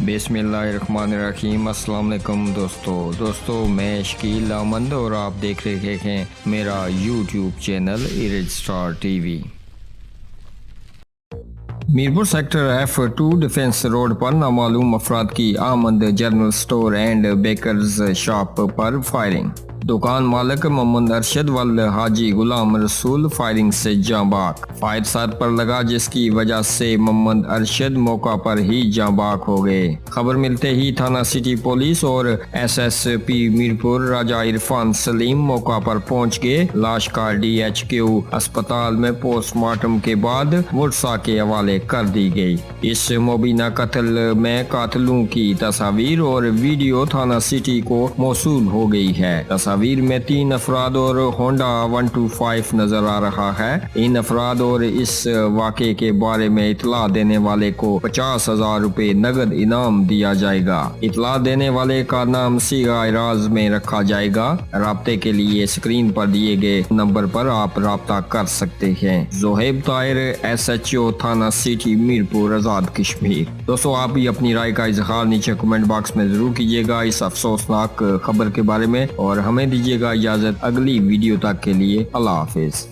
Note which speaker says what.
Speaker 1: بسم اللہ الرحمن الرحیم۔ السلام علیکم دوستو میں شکیل احمد اور آپ دیکھ رہے ہیں میرا YouTube channel Iraj star TV. Mirpur sector F2 defence road پر نامعلوم افراد کی آمد، general store and bakers shop پر فائرنگ۔ دکان مالک محمد ارشد حاجی غلام رسول فائرنگ سے جاں باک۔ فائر سر پر لگا جس کی وجہ سے محمد ارشد موقع پر ہی جاں باک ہو گئے۔ خبر ملتے ہی تھانہ سٹی پولیس اور SSP میرپور راجہ عرفان سلیم موقع پر پہنچ گئے۔ لاش کا DHQ اسپتال میں پوسٹ مارٹم کے بعد ورثاء کے حوالے کر دی گئی۔ اس مبینہ قتل میں قاتلوں کی تصاویر اور ویڈیو تھانہ سٹی کو موصول ہو گئی ہے۔ تصاویر میں 3 افراد اور ہونڈا 125 نظر آ رہا ہے۔ ان افراد اور اس واقعے کے بارے میں اطلاع دینے والے کو 50,000 روپے نقد انعام دیا جائے گا۔ اطلاع دینے والے کا نام صیغہ راز میں رکھا جائے گا۔ رابطے کے لیے اسکرین پر دیے گئے نمبر پر آپ رابطہ کر سکتے ہیں۔ زہیب طاہر SHO تھانہ سٹی میرپور آزاد کشمیر۔ دوستو آپ بھی اپنی رائے کا اظہار نیچے کمنٹ باکس میں ضرور کیجیے گا اس افسوسناک خبر کے بارے میں، اور ہمیں دیجیے گا اجازت اگلی ویڈیو تک کے لیے۔ اللہ حافظ۔